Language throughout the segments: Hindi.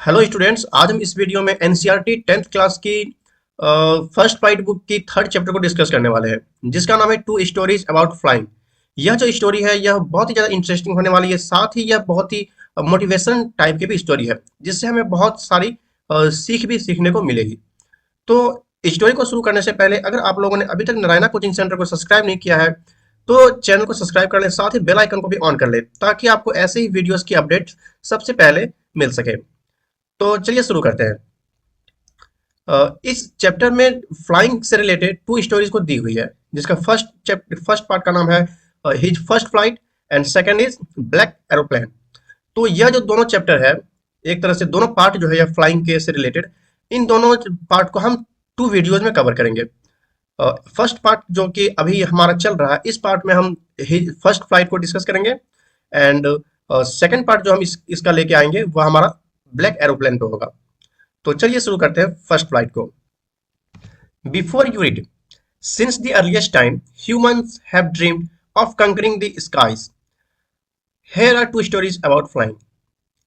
हेलो स्टूडेंट्स, आज हम इस वीडियो में एनसीईआरटी 10th क्लास की फर्स्ट फाइट बुक की थर्ड चैप्टर को डिस्कस करने वाले हैं, जिसका नाम है टू स्टोरीज अबाउट फ्लाइंग। यह जो स्टोरी है यह बहुत ही ज़्यादा इंटरेस्टिंग होने वाली है। साथ ही यह बहुत ही मोटिवेशन टाइप की भी स्टोरी है, जिससे हमें बहुत सारी सीख भी सीखने को मिलेगी। तो स्टोरी को शुरू करने से पहले अगर आप लोगों ने अभी तक नारायणा कोचिंग सेंटर को सब्सक्राइब नहीं किया है तो चैनल को सब्सक्राइब कर लें, साथ ही बेल आइकन को भी ऑन कर लें ताकि आपको ऐसे ही वीडियोस की अपडेट सबसे पहले मिल सके। तो चलिए शुरू करते हैं। इस चैप्टर में फ्लाइंग से रिलेटेड टू स्टोरीज को दी हुई है, जिसका फर्स्ट पार्ट का नाम है his first flight and second is black aeroplane. तो यह जो दोनों चैप्टर है, एक तरह से दोनों पार्ट जो है यह फ्लाइंग के से रिलेटेड, इन दोनों पार्ट को हम टू वीडियोज में कवर करेंगे। फर्स्ट पार्ट जो कि अभी हमारा चल रहा है, इस पार्ट में हम फर्स्ट फ्लाइट को डिस्कस करेंगे एंड सेकंड पार्ट जो हम इसका लेके आएंगे वह हमारा ब्लैक एरोप्लेन पे होगा। तो चलिए शुरू करते हैं फर्स्ट फ्लाइट को। Before you read, since the earliest time humans have dreamed of conquering the skies, here are two stories about flying.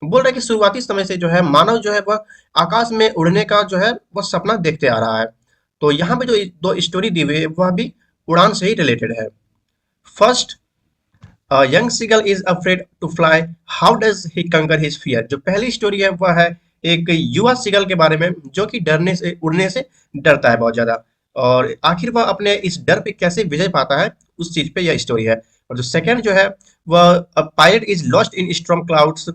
बोल रहा है कि शुरुआती समय से जो है मानव जो है वह आकाश में उड़ने का जो है वह सपना देखते आ रहा है। तो यहाँ पे जो दो स्टोरी दी हुई है वह भी उड़ान से ही रिलेटेड है। First, young seagull is afraid to fly, how does he conquer his fear. जो पहली स्टोरी है वह है एक युवा सीगल के बारे में जो कि डरने से उड़ने से डरता है बहुत ज्यादा, और आखिर वह अपने इस डर पे कैसे विजय पाता है उस चीज पे यह स्टोरी है। और जो सेकंड जो है वह pilot is lost in storm clouds,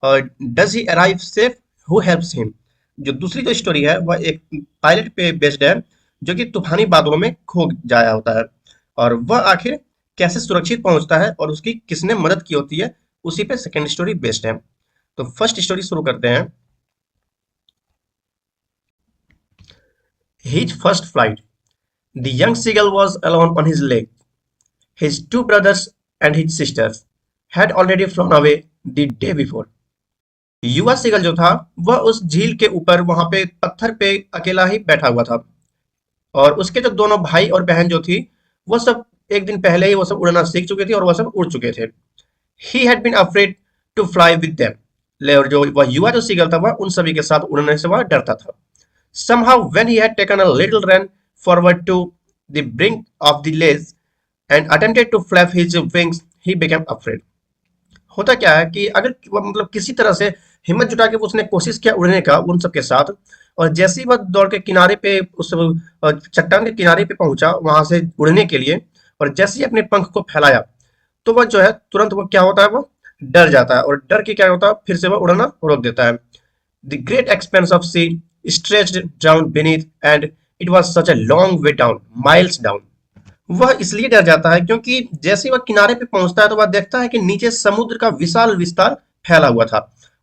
does he arrive safe, who helps him. जो दूसरी जो स्टोरी है वह एक पायलट पे बेस्ड है जो कि तूफानी बादलों में खो जाया होता है, और वह आखिर कैसे सुरक्षित पहुंचता है और उसकी किसने मदद की होती है, उसी पे सेकंड स्टोरी बेस्ड है। तो फर्स्ट स्टोरी शुरू करते हैं। His first flight, the young seagull was alone on his leg. His two brothers and his sisters had already flown away the day before. युवा सीगल जो था वह उस झील के ऊपर वहां पे पत्थर पे अकेला ही बैठा हुआ था, और उसके जो दोनों भाई और बहन जो थी वो सब एक दिन पहले ही वो सब उड़ना सीख चुके थे और वह सब उड़ चुके थे। He had been afraid to fly with them. और जो वह युवा जो सीगल था वह उन सभी के साथ उड़ने से वह डरता था। Somehow when he had taken a little run forward to the brink of the ledge and attempted to flap his wings, he became afraid. होता क्या है कि अगर मतलब किसी तरह से हिम्मत जुटा के उसने कोशिश किया उड़ने का उन सबके साथ, और जैसे ही वह दौड़ के किनारे पे उस चट्टान के किनारे पे पहुंचा वहां से उड़ने के लिए, और जैसे ही अपने पंख को फैलाया तो वह जो है तुरंत वो क्या होता है, वो डर जाता है, और डर के क्या होता है फिर से वह उड़ना रोक देता है। The great expanse of sea stretched down beneath and it was such a long way down, miles down. वह इसलिए डर जाता है क्योंकि जैसे वह किनारे पे पहुंचता है तो वह देखता है कि नीचे समुद्र का विशाल विस्तार फैला हुआ था,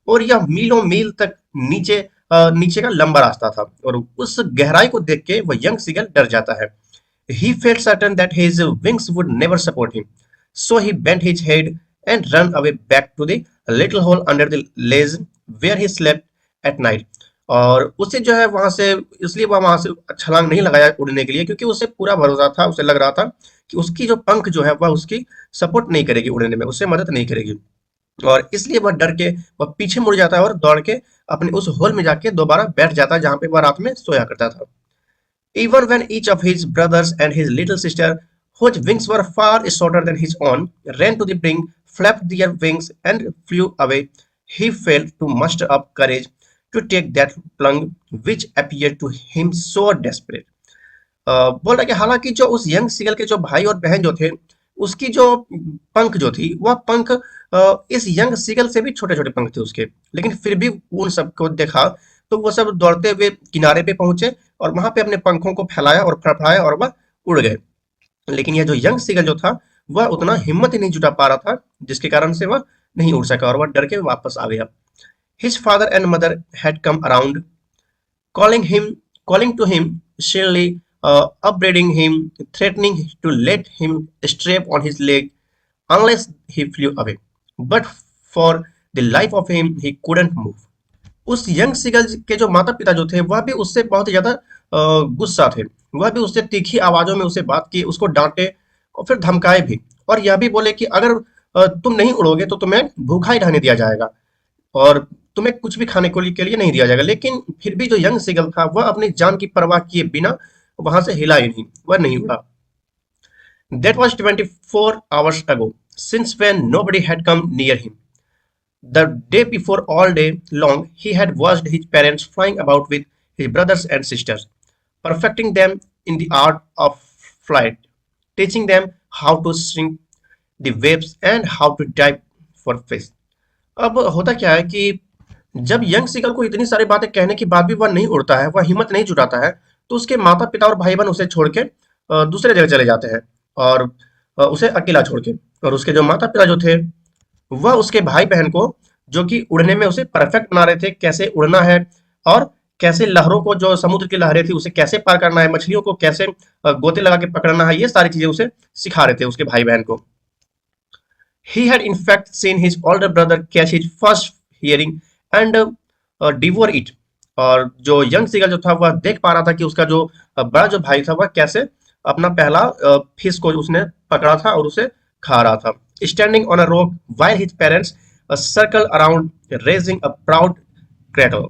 और यह मीलों मील तक नीचे नीचे का लंबा रास्ता था, और उस गहराई को देख के वह यंग सीगल डर जाता है। He felt certain that his wings would never support him, so he bent his head and ran away back to the little hole under the ledge where he slept at night. और उसे जो है वहां से इसलिए वह वहां से छलांग नहीं लगाया उड़ने के लिए क्योंकि उसे पूरा भरोसा था, उसे लग रहा था कि उसकी जो पंख जो है वह उसकी सपोर्ट नहीं करेगी उड़ने में, उसे मदद नहीं करेगी, और इसलिए वह डर के वह पीछे मुड़ जाता है और दौड़ के अपने उस होल में जाके दोबारा बैठ जाता है जहां पे वह रात में सोया करता था। Even when each of his brothers and his little sister, whose wings were far shorter than his own, ran to the brink, flapped their wings, and flew away, he failed to muster up courage to take that plunge which appeared to him so desperate. बोल रहा कि हालांकि जो उस यंग सीगल के जो भाई और बहन जो थे उसकी जो पंख जो थी वह पंख इस यंग सीगल से भी छोटे छोटे पंख थे उसके, लेकिन फिर भी उन सबको देखा तो वो सब दौड़ते हुए किनारे पे पहुंचे और वहां पे अपने पंखों को फैलाया और फड़फड़ाया और वह उड़ गए। लेकिन यह जो यंग सीगल जो था वह उतना हिम्मत ही नहीं जुटा पा रहा था, जिसके कारण से वह नहीं उड़ सका और वह डर के वापस आ गया। His father and mother had come around, calling him, calling to him shrilly, upbraiding him, threatening to let him strap on his leg unless he flew away. But for the life of him, he couldn't move. उस यंग सीगल के जो माता पिता जो थे वह भी उससे बहुत ही ज्यादा गुस्सा थे। वह भी उससे तीखी आवाजों में उसे बात की, उसको डांटे और फिर धमकाए भी, और यह भी बोले कि अगर तुम नहीं उड़ोगे तो तुम्हें भूखा ही रहने दिया जाएगा। और तुम्हें कुछ भी खाने के लिए नहीं दिया जाएगा। लेकिन फिर भी जो यंग सीगल था वह अपनी जान की परवाह किए बिना वहां से हिला ही नहीं, वह नहीं उड़ा। That was 24 hours ago, since when nobody had come near him. The day before, all day long, he had watched his parents flying about with his brothers and sisters, perfecting them in the art of flight, teaching them how to shrink the waves and how to dive for fish. अब होता क्या है कि जब यंग सीगल को इतनी सारी बातें कहने के बाद भी वह नहीं उड़ता है, वह हिम्मत नहीं जुटाता है, तो उसके माता पिता और भाई बहन उसे छोड़ के दूसरे जगह चले जाते हैं और उसे अकेला छोड़ के। और उसके जो माता पिता जो थे वह उसके भाई बहन को, जो कि उड़ने में उसे परफेक्ट बना रहे थे, कैसे उड़ना है और कैसे लहरों को, जो समुद्र की लहरें थी उसे कैसे पार करना है, मछलियों को कैसे गोते लगा के पकड़ना है, ये सारी चीजें उसे सिखा रहे थे उसके भाई बहन को। He had in fact seen his older brother catch his first hearing and devour it. और जो यंग सीगल जो था वह देख पा रहा था कि उसका जो बड़ा जो भाई था वह कैसे अपना पहला फिश को उसने पकड़ा था और उसे खा रहा था। Standing on a rock while his parents circle around raising a proud cradle.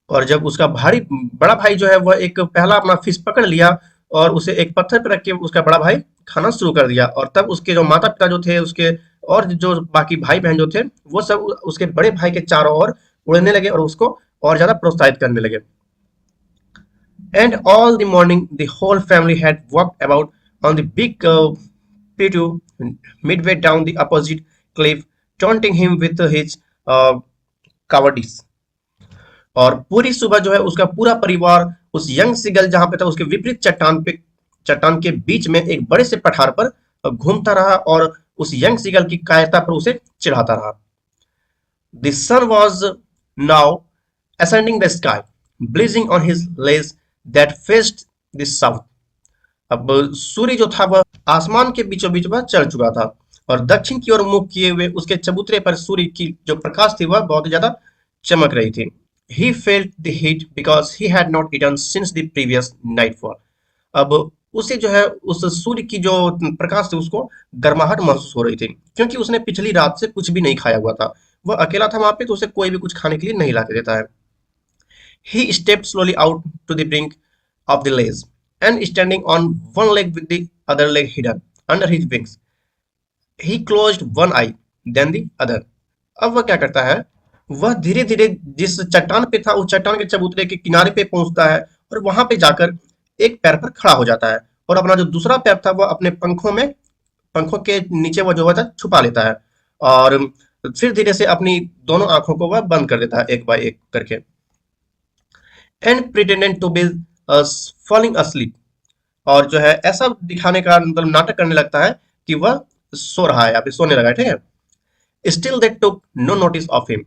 और जब उसका भारी बड़ा भाई जो है वह एक पहला अपना फिश पकड़ लिया और उसे एक पत्थर पर रख के उसका बड़ा भाई खाना शुरू कर दिया। और तब उसके जो माता पिता जो थे उसके और जो बाकी भाई बहन जो थे वो सब उसके बड़े भाई के चारों ओर उड़ने लगे और उसको और ज्यादा प्रोत्साहित करने लगे। And all the morning the whole family had walked about on the big plateau midway down the opposite cliff, taunting him with his cowardice. और पूरी सुबह जो है उसका पूरा परिवार उस यंग सीगल जहां पे था उसके विपरीत चट्टान के बीच में एक बड़े से पठार पर घूमता रहा और उस यंग सीगल की कायरता पर उसे चिढ़ाता रहा। The sun was now ascending the sky, blazing on his legs that faced the south. अब सूर्य जो था वह आसमान के बीचों बीच वह चढ़ चुका था और दक्षिण की ओर मुख किए हुए उसके चबूतरे पर सूर्य की जो प्रकाश थी वह बहुत ज्यादा चमक रही थी। He felt the heat because he had not eaten since the previous nightfall. अब उसे जो है उस सूर्य की जो प्रकाश थी उसको गर्माहट महसूस हो रही थी क्योंकि उसने पिछली रात से कुछ भी नहीं खाया हुआ था। वह अकेला था वहां पे तो उसे कोई भी कुछ खाने के लिए नहीं लाके देता है। He stepped slowly out to the brink of the ledge and standing on one leg with the other leg hidden under his wings, he closed one eye then the other. अब वह क्या करता है, वह धीरे धीरे जिस चट्टान पे था उस चट्टान के चबूतरे के किनारे पे पहुंचता है और वहां पे जाकर एक पैर पर खड़ा हो जाता है और अपना जो दूसरा पैर था वह अपने पंखों के नीचे वह जो था छुपा लेता है और फिर धीरे से अपनी दोनों आंखों को वह बंद कर देता है एक बाय एक करके। And pretended to be falling asleep, और जो है ऐसा दिखाने का मतलब नाटक करने लगता है कि वह सो रहा है, अभी सोने लगा है, ठीक है। Still they took no notice of him.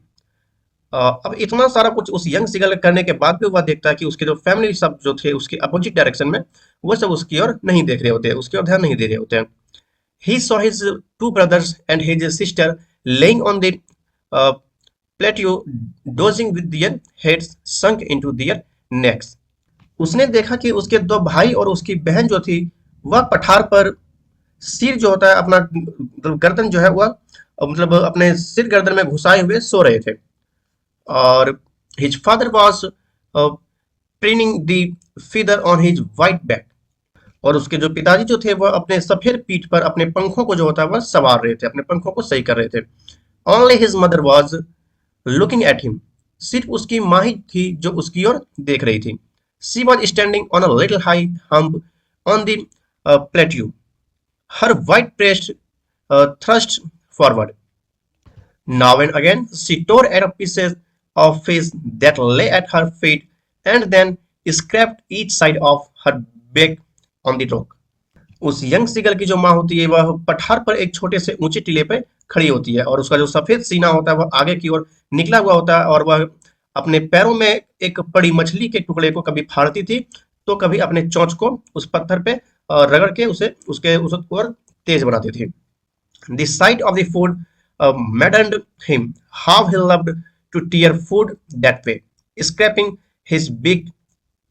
अब इतना सारा कुछ उस यंग सीगल करने के बाद भी वह देखता है कि उसके जो फैमिली सब जो थे उसके अपोजिट डायरेक्शन में वो सब उसकी ओर नहीं देख रहे होते, उसकी ओर ध्यान नहीं दे रहे होते हैं। He saw his two brothers and his sister laying on the plateau, dozing with their heads sunk into their necks. उसने देखा कि उसके दो भाई और उसकी बहन जो थी वह पठार पर सिर जो होता है अपना मतलब गर्दन जो है वह मतलब अपने सिर गर्दन में घुसाए हुए सो रहे थे। और his father was preening the feather on his white back. और उसके जो पिताजी जो थे वह अपने सफेद पीठ पर अपने पंखों को जो होता है वह सवार रहे थे, अपने पंखों को सही कर रहे थे। Only his mother was looking at him. सिर्फ उसकी माँ ही थी जो उसकी ओर देख रही थी। She was standing on a little high hump on the plateau. Her white breast thrust forward. Now and again she tore at pieces of fish that lay at her feet and then scraped each side of her back on the rock. उस यंग सीगल की जो माँ होती है वह पठार पर एक छोटे से ऊंचे टीले पे खड़ी होती है और उसका जो सफेद सीना होता है वह आगे की ओर निकला हुआ होता है और वह अपने पैरों में एक बड़ी मछली के टुकड़े को कभी फाड़ती थी तो कभी अपने चोंच को उस पत्थर पे रगड़ के उस ओर तेज बनाती थी। The sight of the food maddened him. How he loved to tear food that way, scraping his beak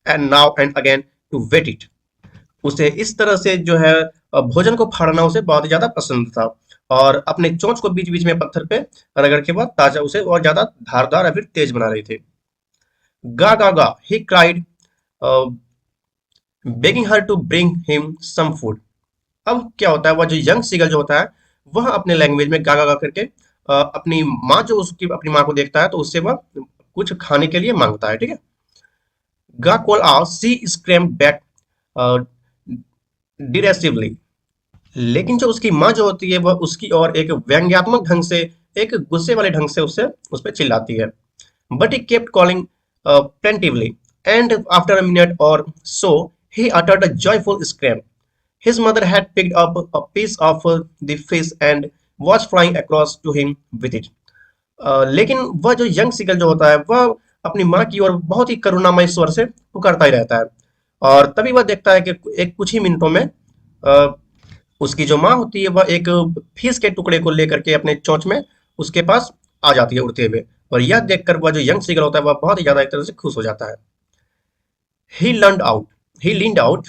and now and again to wet it. उसे इस तरह से जो है भोजन को फाड़ना उसे बहुत ही ज्यादा पसंद था और अपने चोंच को बीच बीच में पत्थर पे रगड़ के वह ताजा उसे और ज्यादा धारदार या फिर तेज बना रही थी। गा गा गा he cried, begging her to bring him some food. अब क्या होता है, वह जो यंग सीगल जो होता है वह अपने लैंग्वेज में गा गा गा करके अपनी माँ जो उसकी अपनी माँ को देखता है तो उससे वह कुछ खाने के लिए मांगता है, ठीक है। गा कॉल आ सी स्क्रैम बैक डिरेसिवली। लेकिन जो उसकी माँ जो होती है वह उसकी और एक व्यंग्यात्मक ढंग से, एक गुस्से वाले ढंग से उससे उस पर चिल्लाती है। But he kept calling plaintively, and after a minute or so he uttered a joyful scream. His mother had picked up a piece of the fish and was flying across to him with it. लेकिन वह जो यंग सीगल जो होता है वह अपनी माँ की ओर बहुत ही करुणामय स्वर से पुकारता ही रहता है। और तभी वह देखता है कि एक कुछ ही मिनटों में उसकी जो माँ होती है वह एक फिश के टुकड़े को लेकर के अपने चोंच में उसके पास आ जाती है उड़ते हुए। और यह देखकर वह जो यंग सीगल होता है वह बहुत ही ज्यादा एक तरह से खुश हो जाता है। He learned out he leaned out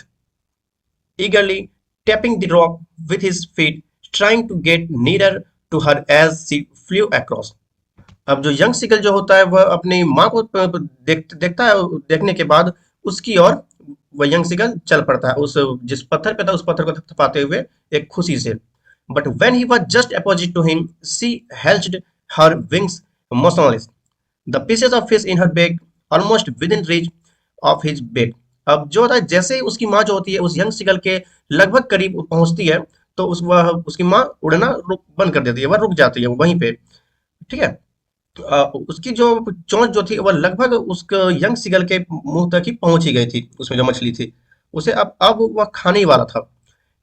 eagerly, tapping the rock with his feet, trying to get nearer to her as she flew across. अब जो यंग सीगल जो होता है वह अपनी माँ को देखता है, देखने के बाद उसकी ओर वह यंग सीगल चल पड़ता है, उस जिस पत्थर पे था उस पत्थर को थपथपाते हुए एक खुशी से। But when he was just opposite to him she held her wings motionless, the pieces of fish in her beak almost within reach of his beak. अब जो होता है जैसे ही उसकी माँ जो होती है उस यंग सीगल के लगभग करीब पहुंचती है तो वह उसकी माँ उड़ना बंद कर देती है, वह रुक जाती है वहीं पे, ठीक है। उसकी जो चोंच जो थी वह लगभग उस यंग सीगल के मुंह तक ही पहुंच ही गई थी, उसमें जो मछली थी उसे अब वह खाने ही वाला था।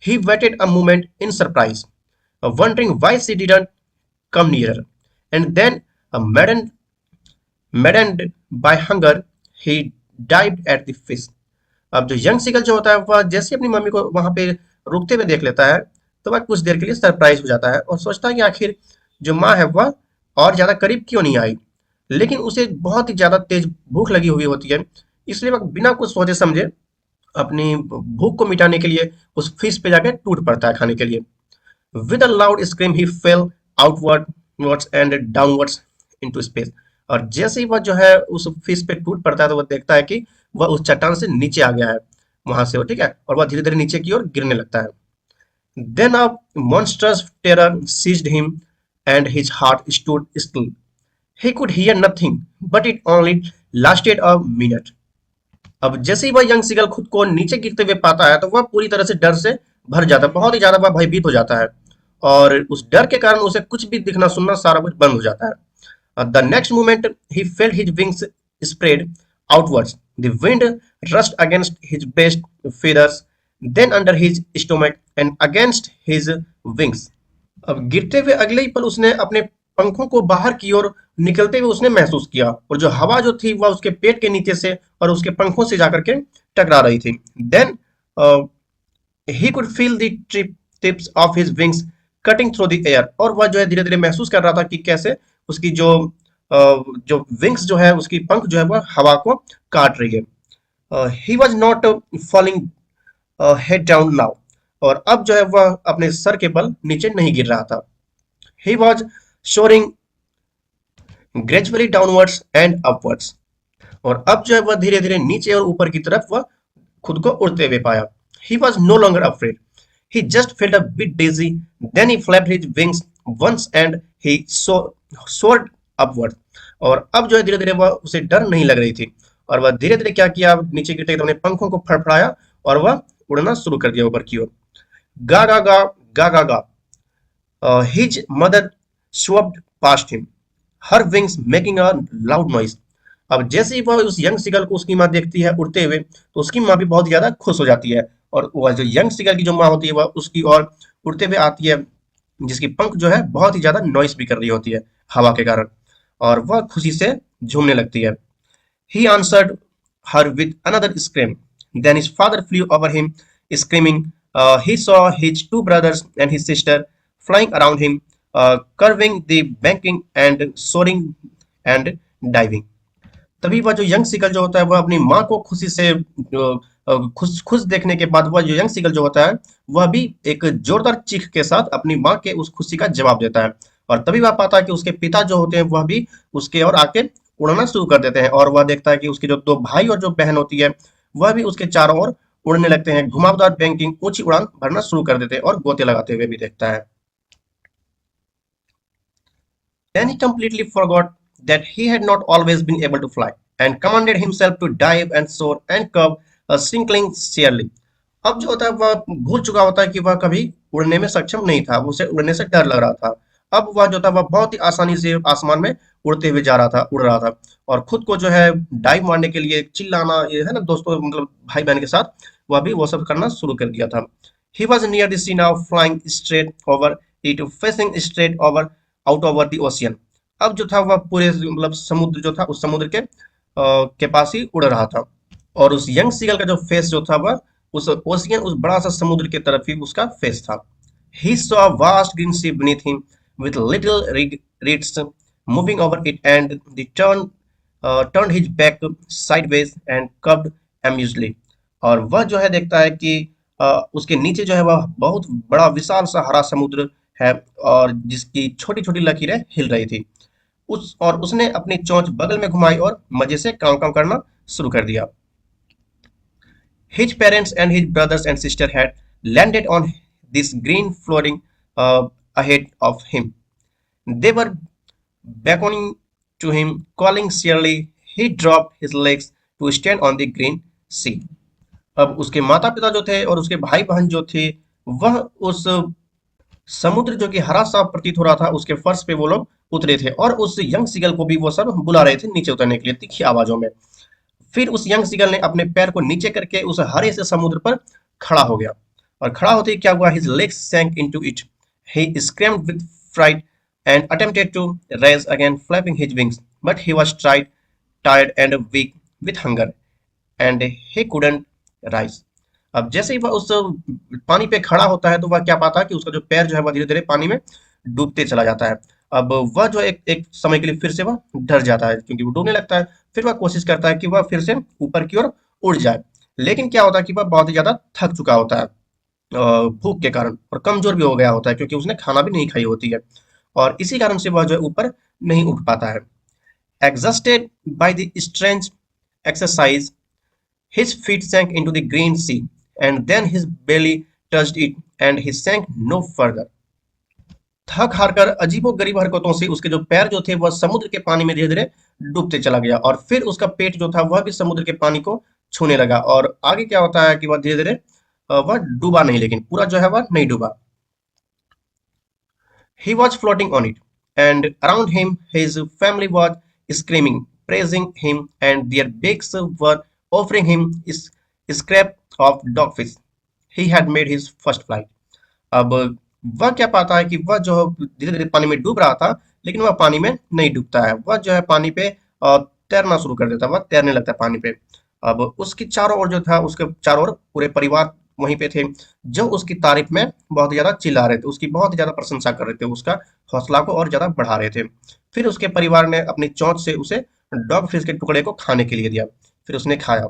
He waited a moment in surprise, wondering why she didn't come nearer, and then maddened maddened by hunger he dived at the fish. अब जो यंग सीगल जो होता है वह जैसे अपनी मम्मी को वहां पे रुकते हुए देख लेता है तो वह कुछ देर के लिए सरप्राइज हो जाता है और सोचता है कि आखिर जो माँ है वह और ज्यादा करीब क्यों नहीं आई। लेकिन उसे बहुत ही ज्यादा तेज भूख लगी हुई होती है, इसलिए वह बिना कुछ सोचे समझे अपनी भूख को मिटाने के लिए उस फिश पे जाके टूट पड़ता है खाने के लिए। With a loud scream he fail outwards and downwards into space. और जैसे ही वह जो है उस फिश पे टूट पड़ता है तो वह देखता है कि वह उस चट्टान से नीचे आ गया है वहां से वो, ठीक है, और वह धीरे धीरे नीचे की ओर गिरने लगता है। Then a monstrous terror seized him and his heart stood still. He could hear nothing, but it only lasted a minute. अब जैसे ही वह यंग सीगल खुद को नीचे गिरते हुए पाता है तो वह पूरी तरह से डर से भर जाता है, बहुत ही ज्यादा वह भयभीत हो जाता है और उस डर के कारण उसे कुछ भी दिखना सुनना सारा कुछ बंद हो जाता है। The next moment he felt his wings spread outwards. The wind rushed against his breast feathers, then under his stomach and against his wings. अब गिरते हुए अगले ही पल उसने अपने पंखों को बाहर की ओर निकलते हुए उसने महसूस किया और जो हवा जो थी वह उसके पेट के नीचे से और उसके पंखों से जाकर के टकरा रही थी। Then he could feel the tips of his wings cutting through the air. और वह जो है धीरे धीरे महसूस कर रहा था कि कैसे उसकी जो विंग्स जो है उसकी पंख जो है वह हवा को काट रही है। He was not falling head down now. और अब जो है वह अपने सर के बल नीचे नहीं गिर रहा था। He was soaring gradually downwards and upwards. और अब जो है वह धीरे धीरे नीचे और ऊपर की तरफ वह खुद को उड़ते हुए पाया। He was no longer afraid. He just felt a bit dizzy. Then he flapped his wings once and he soared upward. और अब जो है धीरे धीरे वह उसे डर नहीं लग रही थी और वह धीरे धीरे क्या किया, नीचे गिरते अपने पंखों को फड़फड़ाया और वह उड़ना शुरू कर दिया ऊपर की ओर। गा गा गा गा गा गा। His mother swept past him, her wings making a loud noise. अब जैसे ही वह उस यंग सिगल को उसकी माँ देखती है उड़ते हुए तो उसकी माँ भी बहुत ज्यादा खुश हो जाती है और वह जो यंग सिगल की जो माँ होती है वह उसकी ओर उड़ते हुए आती है, जिसकी पंख जो है बहुत ही ज्यादा नॉइस भी कर रही होती है हवा के कारण, और वह खुशी से झूमने लगती है। He answered her with another scream. Then his father flew over him, screaming. He saw his two brothers and his sister flying around him, curving the banking and soaring and diving. तभी वह जो यंग सिकल जो होता है वह अपनी माँ को खुशी से खुश खुश देखने के बाद वह जो यंग सीगल जो होता है वह भी एक जोरदार चीख के साथ अपनी माँ के उस खुशी का जवाब देता है। और तभी वह पाता है कि उसके पिता जो होते हैं वह भी उसके ओर आके उड़ना शुरू कर देते हैं, और वह देखता है कि उसके जो दो भाई और जो बहन होती है वह भी उसके चारों ओर उड़ने लगते हैं, घुमावदार बैंकिंग ऊंची उड़ान भरना शुरू कर देते हैं और गोते लगाते हुए भी देखता है। Then he completely forgot that he had not always been able to fly, and commanded himself to dive and soar and curve a sprinkling sheerly. अब जो होता है वह भूल चुका होता है कि वह कभी उड़ने में सक्षम नहीं था, उसे उड़ने से डर लग रहा था। अब वह जो था वह बहुत ही आसानी से आसमान में उड़ते हुए जा रहा था, उड़ रहा था, और खुद को जो है डाइव मारने के लिए चिल्लाना, ये है ना दोस्तों, मतलब भाई बहन के साथ वह भी वो सब करना शुरू कर दिया था। He was near the sea now, flying straight over it, facing straight over out over the ocean. अब जो था वह पूरे मतलब समुद्र जो था उस समुद्र के पास ही उड़ रहा था, और उस यंग सीगल का जो फेस जो था वह उस ओशियन, उस बड़ा सा समुद्र की तरफ ही उसका फेस था। He saw a vast green sea beneath him with little reeds moving over it, and the turned his back sideways and curved amusedly। और वह जो है देखता है कि उसके नीचे जो है वह बहुत बड़ा विशाल सा हरा समुद्र है, और जिसकी छोटी छोटी लकीरें हिल रही थी। उसने अपनी चोंच बगल में घुमाई और मजे से काम काम करना शुरू कर दिया। His parents and his brothers and sister had landed on this green flooring ahead of him. They were beckoning to him, calling cheerily. He dropped his legs to stand on the green sea. अब उसके माता पिता जो थे और उसके भाई बहन जो थे वह उस समुद्र जो कि हरा सा प्रतीत हो रहा था उसके फर्श पे वो लोग उतरे थे, और उस यंग सीगल को भी वो सब बुला रहे थे नीचे उतरने के लिए तीखी आवाजों में। फिर उस यंग सीगल ने अपने पैर को नीचे करके उस हरे से समुद्र पर खड़ा हो गया, और खड़ा होते ही क्या हुआ, his legs sank into it. He screamed with fright and attempted to rise again flapping his wings, but he was tired and weak with hunger and he couldn't rise. अब जैसे ही वह उस पानी पे खड़ा होता है तो वह क्या पाता है कि उसका जो पैर जो है वह धीरे धीरे पानी में डूबते चला जाता है। अब वह जो एक एक समय के लिए फिर से वह डर जाता है क्योंकि वो डूबने लगता है। फिर वह कोशिश करता है कि वह फिर से ऊपर की ओर उड़ जाए, लेकिन क्या होता है कि वह बहुत ही ज्यादा थक चुका होता है भूख के कारण, और कमजोर भी हो गया होता है क्योंकि उसने खाना भी नहीं खाई होती है, और इसी कारण से वह जो है ऊपर नहीं उठ पाता है। Exhausted by the strange exercise, his feet sank into the green sea, and then his belly touched it, and he sank no further. थक हार कर अजीबो गरीब हरकतों से उसके जो पैर जो थे वह समुद्र के पानी में धीरे धीरे डूबते चला गया, और फिर उसका पेट जो था वह भी समुद्र के पानी को छूने लगा, और आगे क्या होता है कि वह धीरे धीरे वह डूबा नहीं, लेकिन पूरा जो है वह नहीं डूबा। He was floating on it, and around him his family was screaming, praising him, and their beaks were offering him scrap of dogfish. He had made his first flight. अब वह क्या पाता है कि वह जो धीरे धीरे पानी में डूब रहा था, लेकिन वह पानी में नहीं डूबता है, वह जो है पानी पे तैरना शुरू कर देता है, वह तैरने लगता है पानी पे। अब उसकी चारों ओर जो था, उसके चारों ओर पूरे परिवार वहीं पे थे जो उसकी तारीफ में बहुत ज्यादा चिल्ला रहे थे, उसकी बहुत ज्यादा प्रशंसा कर रहे थे, उसका हौसला को और ज्यादा बढ़ा रहे थे। फिर उसके परिवार ने अपनी चोंच से उसे डॉग फिश के टुकड़े को खाने के लिए दिया, फिर उसने खाया,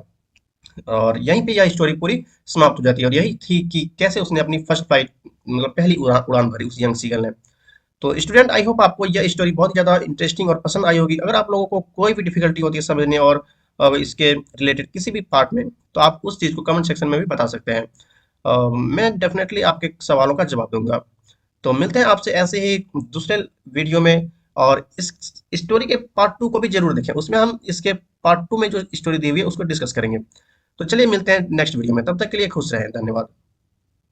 और यहीं पे यह स्टोरी पूरी समाप्त हो जाती है। और यही थी कि कैसे उसने अपनी फर्स्ट फ्लाइट मतलब पहली उड़ान भरी उस यंग सीगल ने। तो स्टूडेंट, आई होप आपको यह स्टोरी बहुत ज़्यादा इंटरेस्टिंग और पसंद आई होगी। अगर आप लोगों को कोई भी डिफिकल्टी होती है समझने और इसके रिलेटेड किसी भी पार्ट में, तो आप उस चीज़ को कमेंट सेक्शन में भी बता सकते हैं। मैं डेफिनेटली आपके सवालों का जवाब दूंगा। तो मिलते हैं आपसे ऐसे ही दूसरे वीडियो में, और इस स्टोरी के पार्ट 2 को भी जरूर देखें, उसमें हम इसके पार्ट 2 में जो स्टोरी दी हुई है उसको डिस्कस करेंगे। तो चलिए मिलते हैं नेक्स्ट वीडियो में, तब तक के लिए खुश रहें, धन्यवाद।